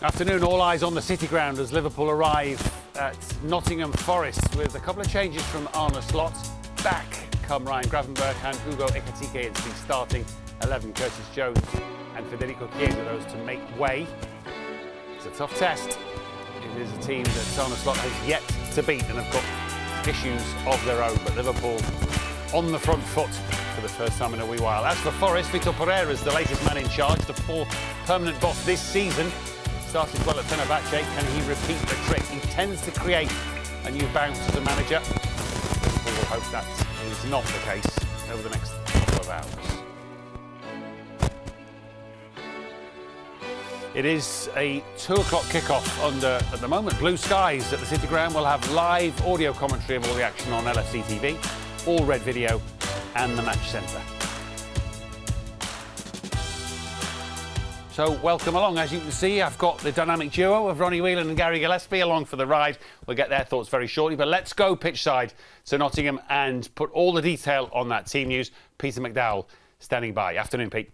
Afternoon, all eyes on the City ground as Liverpool arrive at Nottingham Forest with a couple of changes from Arne Slot. Back come Ryan Gravenberch and Hugo Ekitike into the starting 11. Curtis Jones and Federico Chiesa, those to make way. It's a tough test. It is a team that Arne Slot has yet to beat and have got issues of their own, but Liverpool on the front foot for the first time in a wee while. As for Forest, Vitor Pereira is the latest man in charge, the fourth permanent boss this season. Started well at Fenerbahce. Can he repeat the trick? He tends to create a new bounce as a manager. We will hope that is not the case over the next couple of hours. It is a 2 o'clock kickoff under, at the moment, blue skies at the City ground. We'll have live audio commentary of all the action on LFC TV, all red video and the match centre. So welcome along. As you can see, I've got the dynamic duo of Ronnie Whelan and Gary Gillespie along for the ride. We'll get their thoughts very shortly, but let's go pitch side to Nottingham and put all the detail on that team news. Peter McDowell standing by. Afternoon, Pete.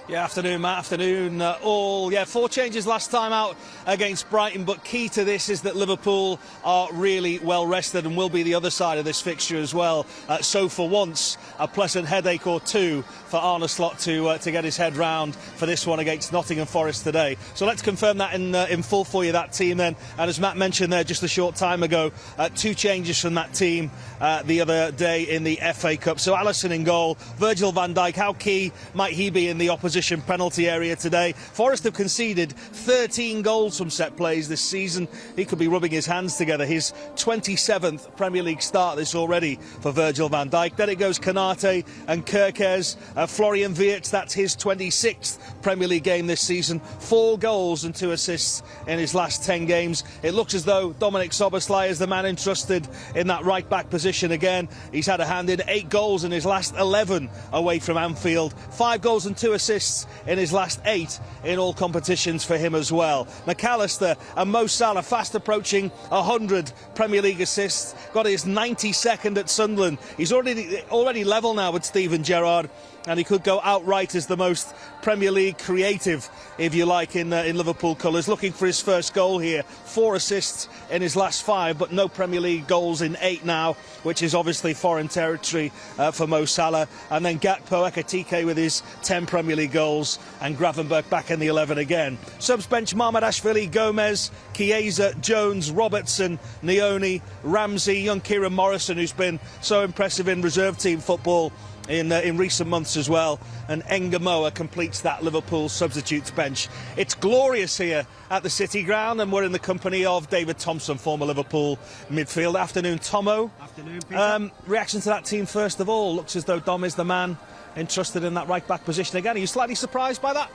Yeah, afternoon, Matt. Afternoon, all. Yeah, 4 changes last time out against Brighton, but key to this is that Liverpool are really well rested and will be the other side of this fixture as well. So for once, a pleasant headache or two for Arne Slot to get his head round for this one against Nottingham Forest today. So let's confirm that in full for you, that team then. And as Matt mentioned there just a short time ago, 2 changes from that team the other day in the FA Cup. So Alisson in goal, Virgil van Dijk, how key might he be in the opposition penalty area today? Forest have conceded 13 goals from set plays this season. He could be rubbing his hands together. His 27th Premier League start this already for Virgil van Dijk. Then it goes Kanate and Kerkez. Florian Wirtz, that's his 26th Premier League game this season. 4 goals and 2 assists in his last 10 games. It looks as though Dominic Szoboszlai is the man entrusted in that right back position again. He's had a hand in 8 goals in his last 11 away from Anfield. 5 goals and 2 assists in his last 8 in all competitions for him as well. McAllister and Mo Salah fast approaching 100 Premier League assists. Got his 92nd at Sunderland. He's already level now with Steven Gerrard, and he could go outright as the most Premier League creative, if you like, in Liverpool colours. Looking for his first goal here. 4 assists in his last 5, but no Premier League goals in 8 now, which is obviously foreign territory for Mo Salah. And then Gakpo, Ekitike with his 10 Premier League goals, and Gravenberch back in the 11 again. Subs bench: Mamardashvili, Gomez, Chiesa, Jones, Robertson, Nioni, Ramsey, young Kieran Morrison, who's been so impressive in reserve team football in recent months as well, and Engamoa completes that Liverpool substitutes bench. It's glorious here at the City ground, and we're in the company of David Thompson, former Liverpool midfielder. Afternoon, Tomo. Afternoon, Peter. Reaction to that team first of all. Looks as though Dom is the man entrusted in that right back position again. Are you slightly surprised by that?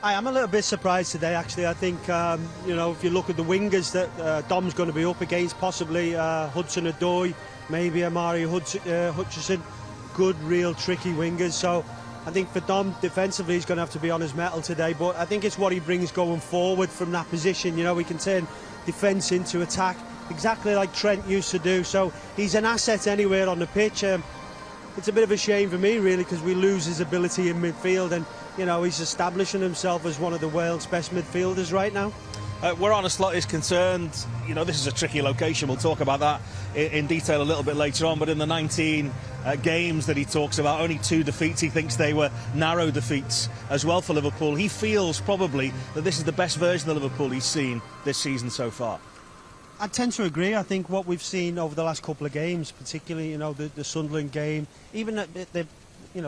I am a little bit surprised today, actually. I think, if you look at the wingers that Dom's going to be up against, possibly Hudson-Odoi, maybe Amari Hutchison. Good, real tricky wingers. So I think for Dom, defensively, he's going to have to be on his mettle today. But I think it's what he brings going forward from that position. You know, he can turn defence into attack, exactly like Trent used to do. So he's an asset anywhere on the pitch. It's a bit of a shame for me, really, because we lose his ability in midfield. And, you know, he's establishing himself as one of the world's best midfielders right now. Where Arne Slot is concerned, you know, this is a tricky location. We'll talk about that in detail a little bit later on. But in the 19 games that he talks about, only 2 defeats. He thinks they were narrow defeats as well for Liverpool. He feels probably that this is the best version of Liverpool he's seen this season so far. I tend to agree. I think what we've seen over the last couple of games, particularly, you know, the Sunderland game, even the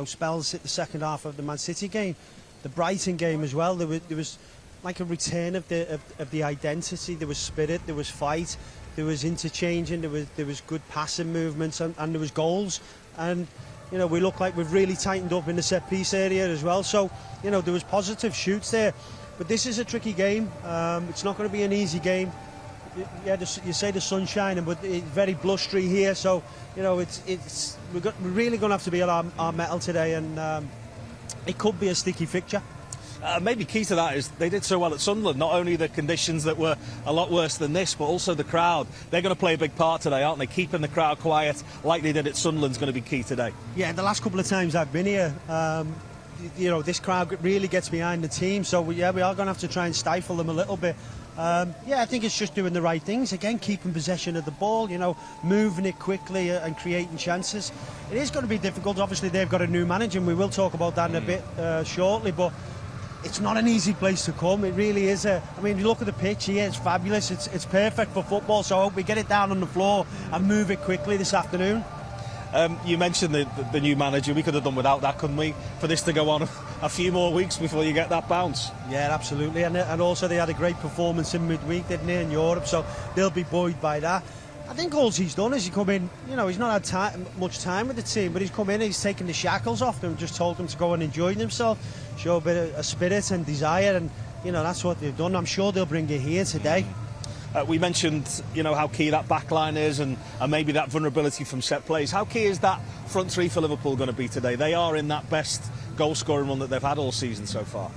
spells at the second half of the Man City game, the Brighton game as well, there was like a return of the identity. There was spirit, there was fight, there was interchanging, there was good passing movements, and there was goals. And you know, we look like we've really tightened up in the set piece area as well. So you know, there was positive shoots there. But this is a tricky game. It's not going to be an easy game. Yeah, you say the sun's shining, but it's very blustery here. So you know, we're really going to have to be on our mettle today, and it could be a sticky fixture. Maybe key to that is they did so well at Sunderland. Not only the conditions that were a lot worse than this, but also the crowd. They're going to play a big part today, aren't they? Keeping the crowd quiet like they did at Sunderland is going to be key today. Yeah, the last couple of times I've been here, you know, this crowd really gets behind the team. So we are going to have to try and stifle them a little bit. I think it's just doing the right things. Again, keeping possession of the ball, you know, moving it quickly and creating chances. It is going to be difficult. Obviously, they've got a new manager, and we will talk about that in a bit shortly. But it's not an easy place to come. It really is. I mean, you look at the pitch here, it's fabulous. It's perfect for football. So I hope we get it down on the floor and move it quickly this afternoon. You mentioned the new manager. We could have done without that, couldn't we? For this to go on a few more weeks before you get that bounce. Yeah, absolutely. And also they had a great performance in midweek, didn't they, in Europe? So they'll be buoyed by that. I think all he's done is he come in, you know, he's not had much time with the team, but he's come in and he's taken the shackles off them, just told them to go and enjoy themselves, show a bit of spirit and desire, and, you know, that's what they've done. I'm sure they'll bring it here today. We mentioned, you know, how key that back line is and maybe that vulnerability from set plays. How key is that front three for Liverpool going to be today? They are in that best goal-scoring run that they've had all season so far.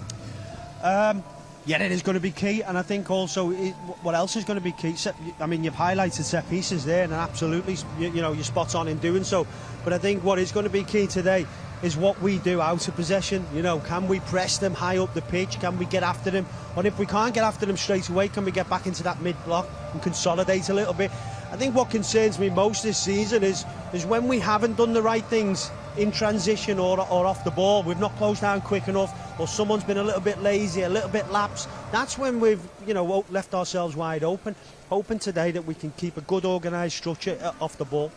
Yeah, it is going to be key, and I think also what else is going to be key. I mean, you've highlighted set pieces there, and absolutely, you know, you're spot on in doing so. But I think what is going to be key today is what we do out of possession. You know, can we press them high up the pitch? Can we get after them? And if we can't get after them straight away, can we get back into that mid-block and consolidate a little bit? I think what concerns me most this season is when we haven't done the right things in transition or off the ball. We've not closed down quick enough, or someone's been a little bit lazy, a little bit lapsed. That's when we've, you know, left ourselves wide open. Hoping today that we can keep a good organised structure off the ball.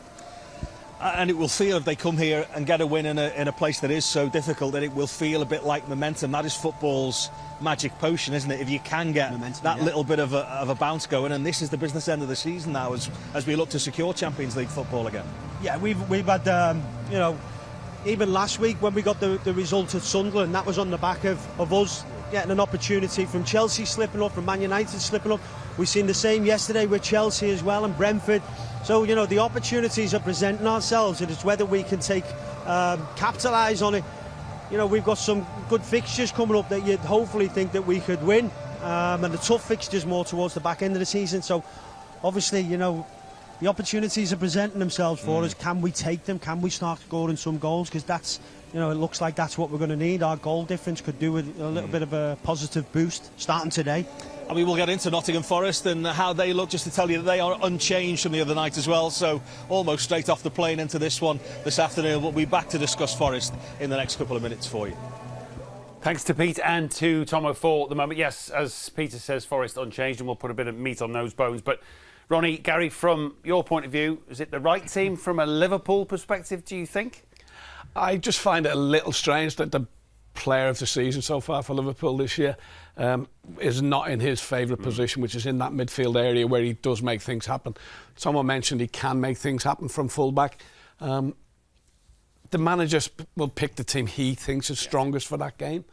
And it will feel, if they come here and get a win in a place that is so difficult, that it will feel a bit like momentum. That is football's magic potion, isn't it? If you can get momentum, that little bit of a bounce going, and this is the business end of the season now as we look to secure Champions League football again. Yeah, we've had, you know, even last week when we got the result at Sunderland, that was on the back of us getting an opportunity, from Chelsea slipping up, from Man United slipping up. We've seen the same yesterday with Chelsea as well, and Brentford. So, you know, the opportunities are presenting ourselves, and it's whether we can capitalise on it. You know, we've got some good fixtures coming up that you'd hopefully think that we could win, and the tough fixtures more towards the back end of the season. So, obviously, you know, the opportunities are presenting themselves for us. Can we take them? Can we start scoring some goals? Because that's, you know, it looks like that's what we're going to need. Our goal difference could do with a little bit of a positive boost starting today. And we will get into Nottingham Forest and how they look, just to tell you that they are unchanged from the other night as well. So almost straight off the plane into this one this afternoon. We'll be back to discuss Forest in the next couple of minutes for you. Thanks to Pete and to Tomo for the moment. Yes, as Peter says, Forest unchanged, and we'll put a bit of meat on those bones. But Ronnie, Gary, from your point of view, is it the right team from a Liverpool perspective, do you think? I just find it a little strange that the player of the season so far for Liverpool this year is not in his favourite position, which is in that midfield area where he does make things happen. Someone mentioned he can make things happen from full-back. The manager will pick the team he thinks is strongest for that game,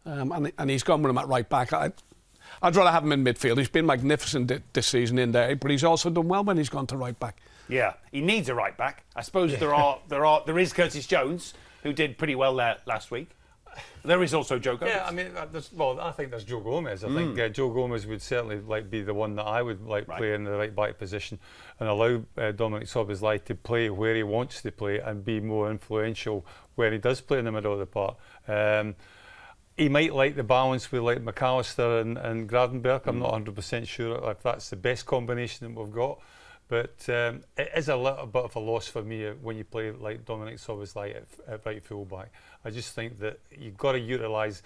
and he's gone with him at right-back. I'd rather have him in midfield. He's been magnificent this season in there, but he's also done well when he's gone to right-back. Yeah, he needs a right-back. I suppose there is Curtis Jones, who did pretty well there last week. There is also Joe Gomez. Yeah, I mean, I think there's Joe Gomez. I think Joe Gomez would certainly be the one that I would play in the right back position and allow Dominic Szoboszlai to play where he wants to play and be more influential where he does play in the middle of the park. He might like the balance with like McAllister and Gravenberch. I'm not 100% sure if that's the best combination that we've got. But it is a little bit of a loss for me when you play like Dominic Szoboszlai at right full-back. I just think that you've got to utilise,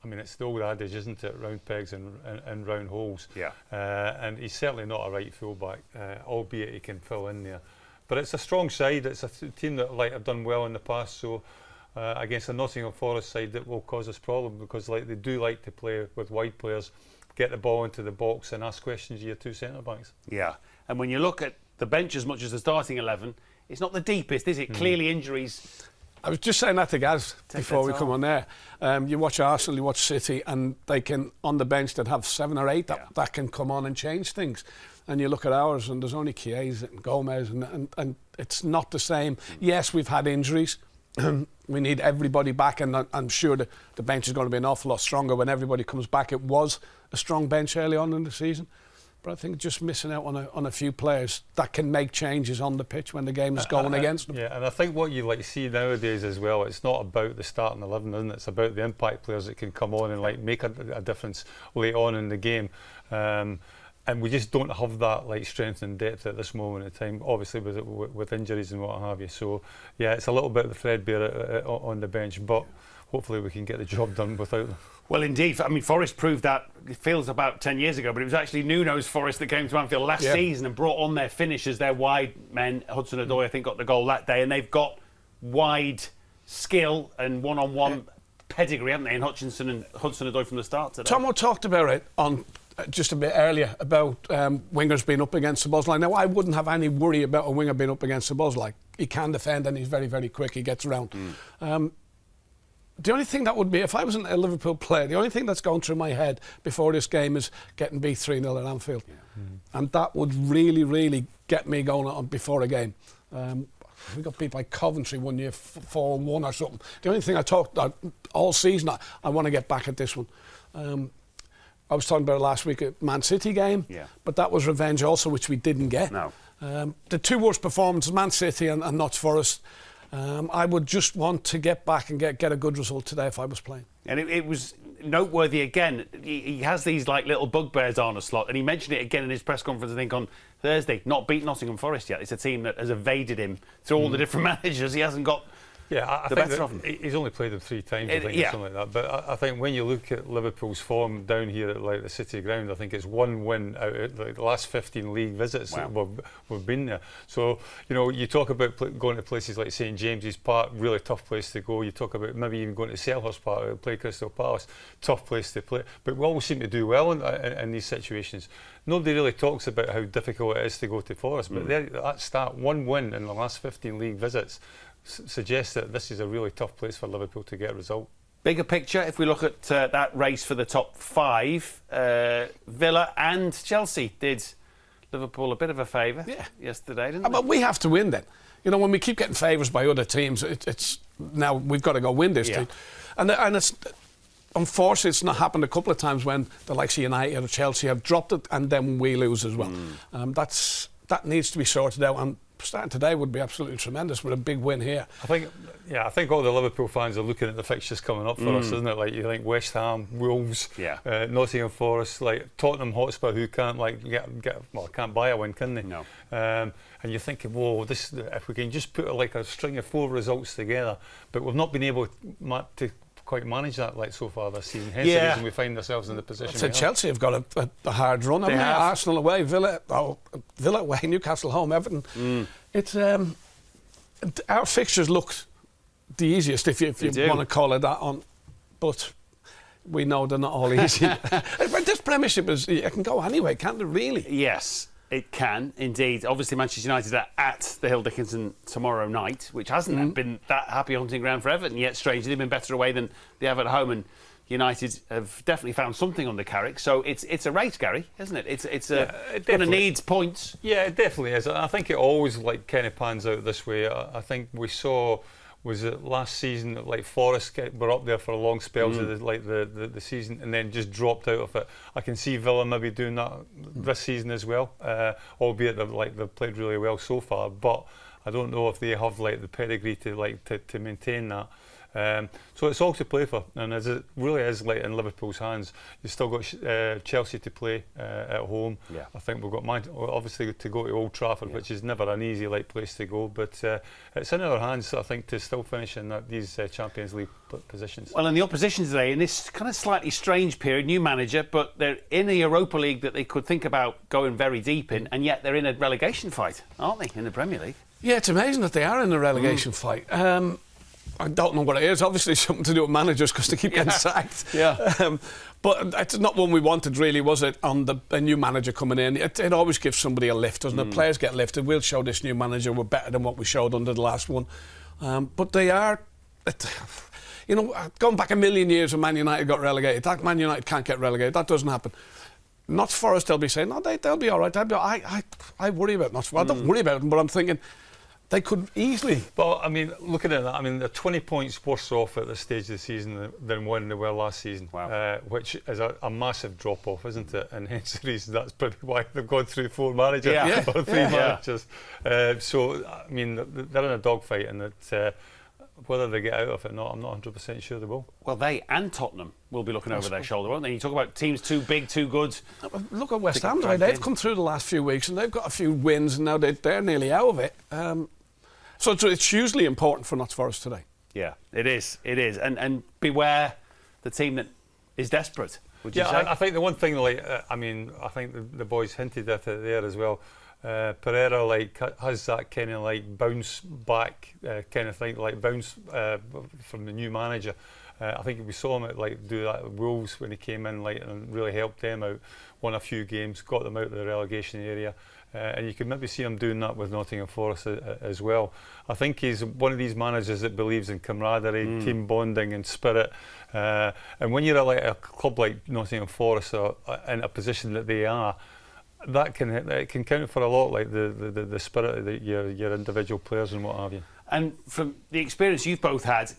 I mean, it's the old adage, isn't it? Round pegs and round holes. Yeah. And he's certainly not a right full-back, albeit he can fill in there. But it's a strong side. It's a team that have done well in the past. So against a Nottingham Forest side, that will cause us problem because they do like to play with wide players, get the ball into the box and ask questions of your two centre-backs. Yeah. And when you look at the bench as much as the starting 11, it's not the deepest, is it? Clearly injuries. I was just saying that to Gaz before we come on there. You watch Arsenal, you watch City, and they can, on the bench, that have 7 or 8 that can come on and change things. And you look at ours, and there's only Chiesa and Gomez, and it's not the same. Yes, we've had injuries. We need everybody back, and I'm sure the bench is going to be an awful lot stronger when everybody comes back. It was a strong bench early on in the season. but I think just missing out on a few players that can make changes on the pitch when the game is going against them. Yeah, and I think what you see nowadays as well, it's not about the starting 11, isn't it? It's about the impact players that can come on and make a difference late on in the game. And we just don't have that strength and depth at this moment in time, obviously with injuries and what have you. So yeah, it's a little bit of the threadbare on the bench, but hopefully we can get the job done without them. Well, indeed. I mean, Forest proved that, it feels about 10 years ago, but it was actually Nuno's Forest that came to Anfield last season and brought on their finishers, their wide men. Hudson-Odoi, I think, got the goal that day, and they've got wide skill and one-on-one pedigree, haven't they, in Hutchinson and Hudson-Odoi from the start today. Tomo talked about it on just a bit earlier about wingers being up against the buzz line. Now, I wouldn't have any worry about a winger being up against the buzz line. He can defend and he's very, very quick. He gets around. The only thing that would be, if I wasn't a Liverpool player, the only thing that's going through my head before this game is getting beat 3-0 at Anfield. And that would really, really get me going on before a game. We got beat by Coventry one year, 4-1 or something. The only thing I talked all season, I want to get back at this one. I was talking about it last week at Man City game, but that was revenge also, which we didn't get. No. The two worst performances, Man City and Notts Forest. I would just want to get back and get a good result today if I was playing. And it was noteworthy again. He has these little bugbears on a slot, and he mentioned it again in his press conference, I think, on Thursday. Not beat Nottingham Forest yet. It's a team that has evaded him through all the different managers. He hasn't got. Yeah, I think that he's only played them 3 times, I think, or something like that. But I think when you look at Liverpool's form down here at the City ground, I think it's 1 win out of the last 15 league visits that we've been there. So, you talk about going to places like St James's Park, really tough place to go. You talk about maybe even going to Selhurst Park, play Crystal Palace, tough place to play. But we always seem to do well in these situations. Nobody really talks about how difficult it is to go to Forest, but that start 1 win in the last 15 league visits suggests that this is a really tough place for Liverpool to get a result. Bigger picture, if we look at that race for the top 5, Villa and Chelsea did Liverpool a bit of a favour yesterday, didn't they? But we have to win then. When we keep getting favours by other teams, it's now we've got to go win this team. And it's unfortunately it's not happened a couple of times when the likes of United or Chelsea have dropped it and then we lose as well. That needs to be sorted out, and starting today would be absolutely tremendous with a big win here. I think all the Liverpool fans are looking at the fixtures coming up for us, isn't it? You think West Ham, Wolves, Nottingham Forest, Tottenham Hotspur, who can't can't buy a win, can they? No. And you're thinking, whoa, this if we can just put a string of 4 results together, but we've not been able to quite manage that so far this season. Hence the reason we find ourselves in the position. So Chelsea have got a hard run. They have. Arsenal away, Villa away, Newcastle home, Everton. It's our fixtures look the easiest, if you want to call it that, but we know they're not all easy. But this Premiership it can go anyway, can't it? Really? Yes. It can, indeed. Obviously, Manchester United are at the Hill Dickinson tomorrow night, which hasn't been that happy hunting ground for Everton, yet strangely they've been better away than they have at home, and United have definitely found something under Carrick. So it's a race, Gary, isn't it? It's going to need points. Yeah, it definitely is. I think it always kind of pans out this way. I think we saw... Was it last season that Forest were up there for a long spells of the season and then just dropped out of it? I can see Villa maybe doing that this season as well, albeit they've played really well so far. But I don't know if they have the pedigree to maintain that. So it's all to play for, and as it really is in Liverpool's hands, you've still got Chelsea to play at home. I think we've got obviously to go to Old Trafford, which is never an easy place to go, but it's in our hands, I think, to still finish in these Champions League positions. Well, and the opposition today, in this kind of slightly strange period, new manager, but they're in a Europa League that they could think about going very deep in, and yet they're in a relegation fight, aren't they, in the Premier League? Yeah, it's amazing that they are in a relegation fight. I don't know what it is. Obviously, something to do with managers because they keep getting sacked. But it's not one we wanted, really, was it? On a new manager coming in, it always gives somebody a lift, doesn't it? Players get lifted. We'll show this new manager we're better than what we showed under the last one. But they are, going back a million years when Man United got relegated. That Man United can't get relegated. That doesn't happen. Notts Forest, they'll be saying, no, they'll be all right. I worry about Notts Forest. I don't worry about them, but I'm thinking, they could easily. Well, I mean, looking at that, I mean, they're 20 points worse off at this stage of the season than when they were last season. Wow. Which is a massive drop-off, isn't it? And hence the reason that's probably why they've gone through 4 managers or 3 managers. So, I mean, they're in a dogfight, and whether they get out of it or not, I'm not 100% sure they will. Well, they and Tottenham will be looking over their shoulder, won't they? You talk about teams too big, too good. Look at West Ham, they've come through the last few weeks and they've got a few wins, and now they're nearly out of it. So it's hugely important for Notts Forest today. Yeah, it is. It is. And beware the team that is desperate, would you say? I think the one thing, I mean, I think the boys hinted at it there as well. Pereira has that kind of bounce back kind of thing, bounce from the new manager. I think we saw him do that at Wolves when he came in and really helped them out, won a few games, got them out of the relegation area. And you can maybe see him doing that with Nottingham Forest as well. I think he's one of these managers that believes in camaraderie, team bonding and spirit. And when you're at a club like Nottingham Forest or in a position that they are, that can count for a lot, the spirit of your individual players and what have you. And from the experience you've both had,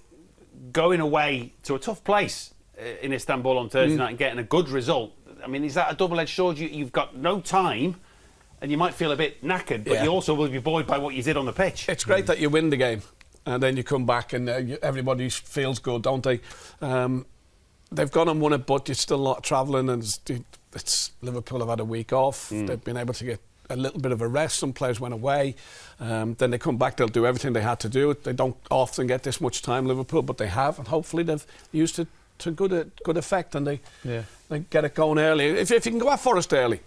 going away to a tough place in Istanbul on Thursday night and getting a good result, I mean, is that a double-edged sword? You've got no time, and you might feel a bit knackered, but you also will be buoyed by what you did on the pitch. It's great that you win the game, and then you come back and everybody feels good, don't they? They've gone and won it, but you're still not travelling, and Liverpool have had a week off. They've been able to get a little bit of a rest. Some players went away. Then they come back, they'll do everything they had to do. They don't often get this much time, Liverpool, but they have, and hopefully they've used it to good effect, and they get it going early. If you can go at Forest early,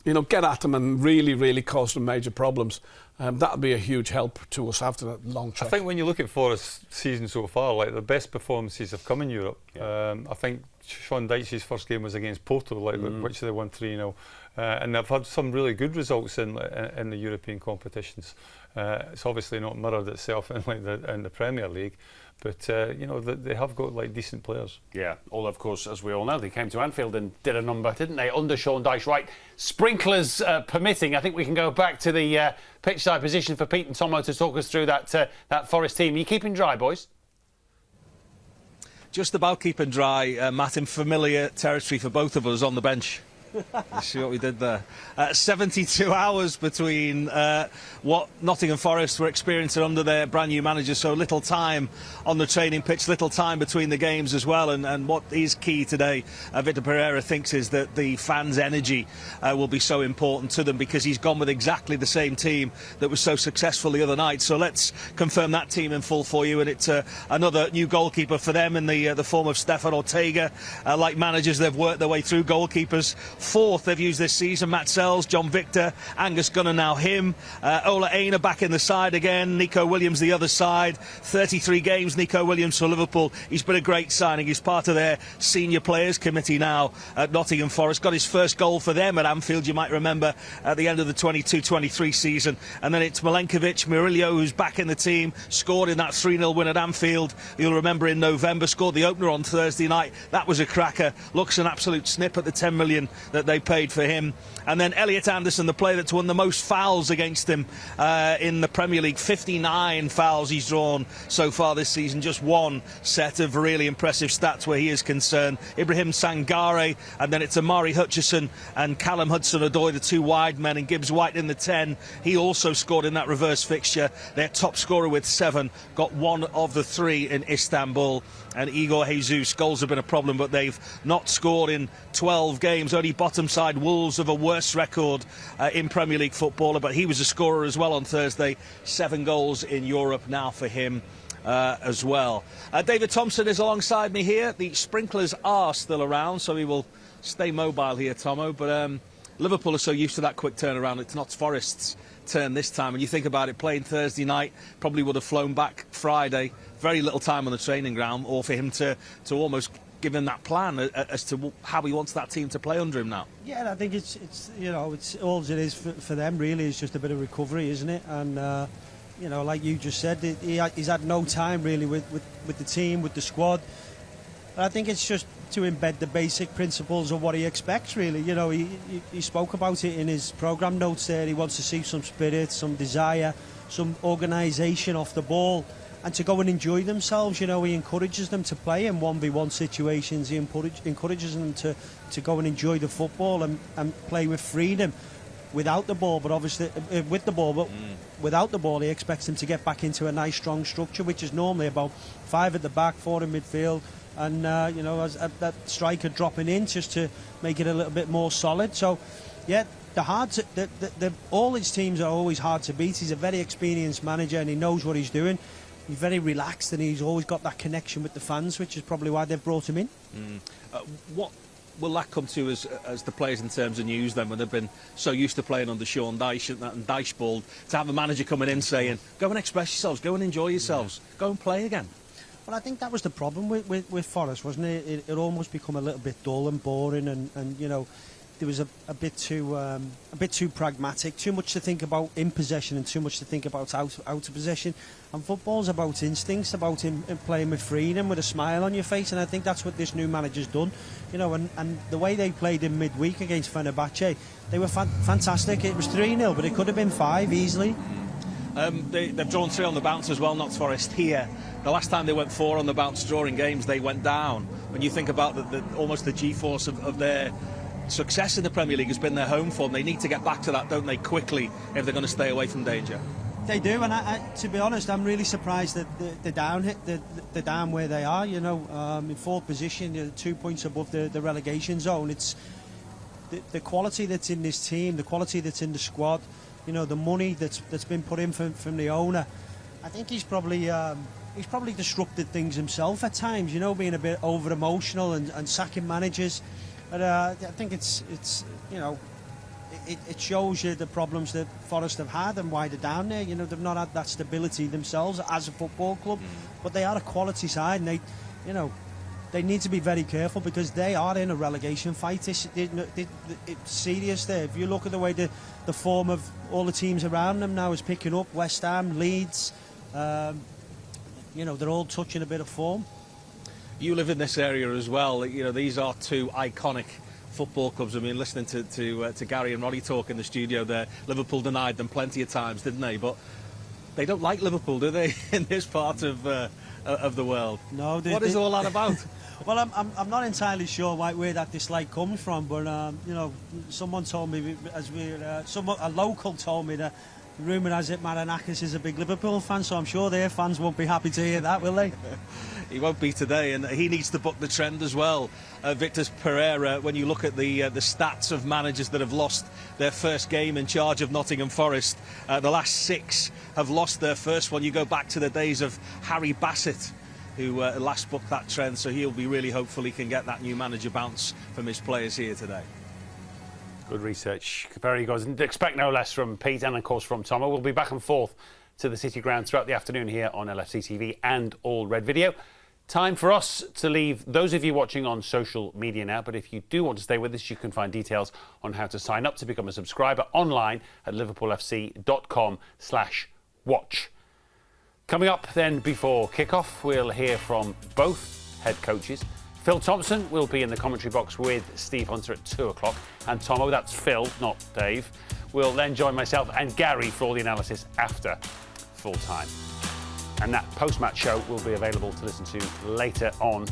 get at them and really, really cause them major problems. That'll be a huge help to us after that long trek. I think when you look at Forest's season so far, the best performances have come in Europe. I think Sean Dyche's first game was against Porto, which they won 3-0. And they've had some really good results in the European competitions. It's obviously not mirrored itself in the Premier League, but they have got decent players. Yeah, all of course, as we all know, they came to Anfield and did a number, didn't they, under Sean Dyche? Right, sprinklers permitting, I think we can go back to the pitch side position for Pete and Tomo to talk us through that Forest team. Are you keeping dry, boys? Just about keeping dry, Matt, in familiar territory for both of us on the bench. You see what we did there? 72 hours between what Nottingham Forest were experiencing under their brand new manager, so little time on the training pitch, little time between the games as well. And what is key today, Victor Pereira thinks, is that the fans' energy will be so important to them, because he's gone with exactly the same team that was so successful the other night. So let's confirm that team in full for you. And it's another new goalkeeper for them in the form of Stefan Ortega. Like managers, they've worked their way through goalkeepers. 4th they've used this season: Matt Sells, John Victor, Angus Gunner, now him, Ola Aina back in the side again, Nico Williams the other side. 33 games Nico Williams for Liverpool. He's been a great signing. He's part of their senior players committee now at Nottingham Forest. Got his first goal for them at Anfield, you might remember, at the end of the 22-23 season. And then it's Milenkovic Murillo, who's back in the team, scored in that 3-0 win at Anfield, you'll remember, in November, scored the opener on Thursday night. That was a cracker. Looks an absolute snip at the 10 million that they paid for him. And then Elliot Anderson, the player that's won the most fouls against him in the Premier League. 59 fouls he's drawn so far this season. Just one set of really impressive stats where he is concerned. Ibrahim Sangare, and then it's Amari Hutchison and Callum Hudson-Odoi, the 2 wide men, and Gibbs White in the 10. He also scored in that reverse fixture. Their top scorer with 7 got 1 of the 3 in Istanbul. And Igor Jesus, goals have been a problem, but they've not scored in 12 games. Only bottom side Wolves have a worse record in Premier League football, but he was a scorer as well on Thursday. 7 goals in Europe now for him as well. David Thompson is alongside me here. The sprinklers are still around, so we will stay mobile here, Tomo. But Liverpool are so used to that quick turnaround. It's not Forest's turn this time. And you think about it, playing Thursday night, probably would have flown back Friday. Very little time on the training ground, or for him to almost give him that plan as to how he wants that team to play under him now. Yeah, I think it's all it is for them really is just a bit of recovery, isn't it? And like you just said, he's had no time really with the team, with the squad. But I think it's just to embed the basic principles of what he expects, really. You know, he spoke about it in his programme notes there. He wants to see some spirit, some desire, some organisation off the ball, and to go and enjoy themselves. You know, he encourages them to play in 1v1 situations. He encourages them to go and enjoy the football and play with freedom without the ball, but obviously with the ball, but without the ball he expects them to get back into a nice strong structure, which is normally about 5 at the back, 4 in midfield, and you know, as that striker dropping in just to make it a little bit more solid. So yeah, all his teams are always hard to beat. He's a very experienced manager and he knows what he's doing. He's very relaxed and he's always got that connection with the fans, which is probably why they've brought him in. What will that come to as the players in terms of news then, when they've been so used to playing under Sean Dyche and Dycheball, to have a manager coming in saying, go and express yourselves, go and enjoy yourselves, go and play again? Well, I think that was the problem with Forest, wasn't it? It almost become a little bit dull and boring, and you know, there was a bit too pragmatic, too much to think about in possession and too much to think about out of possession. And football's about instincts, about him playing with freedom, with a smile on your face, and I think that's what this new manager's done. You know, and the way they played in midweek against Fenerbahce, they were fantastic. It was 3-0, but it could have been 5 easily. They've drawn 3 on the bounce as well, Notts Forest here. The last time they went 4 on the bounce drawing games, they went down. When you think about almost the G-force of their success in the Premier League has been their home form, they need to get back to that, don't they, quickly, if they're going to stay away from danger? They do, and to be honest, I'm really surprised that they're down where they are. You know, in 4th position, 2 points above the relegation zone. It's the quality that's in this team, the quality that's in the squad. You know, the money that's been put in from the owner. I think he's probably disrupted things himself at times. You know, being a bit over emotional and sacking managers. But I think it's you know, it shows you the problems that Forest have had and why they're down there. You know, they've not had that stability themselves as a football club, but they are a quality side, and they need to be very careful because they are in a relegation fight. It's serious there. If you look at the way the form of all the teams around them now is picking up, West Ham, Leeds, you know, they're all touching a bit of form. You live in this area as well. You know, these are 2 iconic football clubs. I mean, listening to Gary and Roddy talk in the studio there, Liverpool denied them plenty of times, didn't they? But they don't like Liverpool, do they, in this part of the world? No. What is all that about? Well, I'm not entirely sure where that dislike comes from, but you know, someone told me a local told me that the rumour has it Marinakis is a big Liverpool fan, so I'm sure their fans won't be happy to hear that, will they? He won't be today, and he needs to buck the trend as well. Victor Pereira, when you look at the stats of managers that have lost their first game in charge of Nottingham Forest, the last 6 have lost their first one. You go back to the days of Harry Bassett, who last bucked that trend, so he'll be really hopeful he can get that new manager bounce from his players here today. Good research. Very good. And expect no less from Pete and, of course, from Tomo. We'll be back and forth to the City Ground throughout the afternoon here on LFC TV and All Red Video. Time for us to leave those of you watching on social media now, but if you do want to stay with us, you can find details on how to sign up to become a subscriber online at liverpoolfc.com/watch. Coming up then before kickoff, we'll hear from both head coaches. Phil Thompson will be in the commentary box with Steve Hunter at 2 o'clock. And Tomo, that's Phil, not Dave, will then join myself and Gary for all the analysis after full time. And that post-match show will be available to listen to later on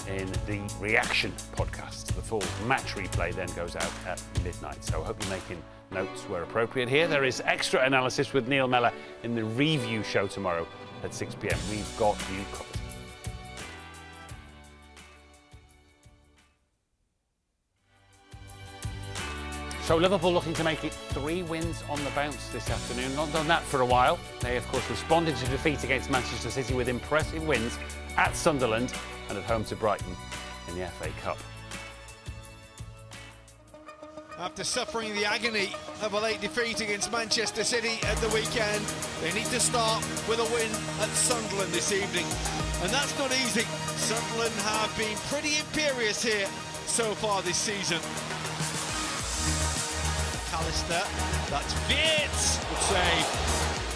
in the Reaction podcast. The full match replay then goes out at midnight. So I hope you're making notes where appropriate here. There is extra analysis with Neil Mellor in the review show tomorrow at 6 p.m. We've got you covered. So Liverpool looking to make it 3 wins on the bounce this afternoon. Not done that for a while. They, of course, responded to defeat against Manchester City with impressive wins at Sunderland and at home to Brighton in the FA Cup. After suffering the agony of a late defeat against Manchester City at the weekend, they need to start with a win at Sunderland this evening. And that's not easy. Sunderland have been pretty imperious here so far this season. Alistair, that's Wirtz, good save.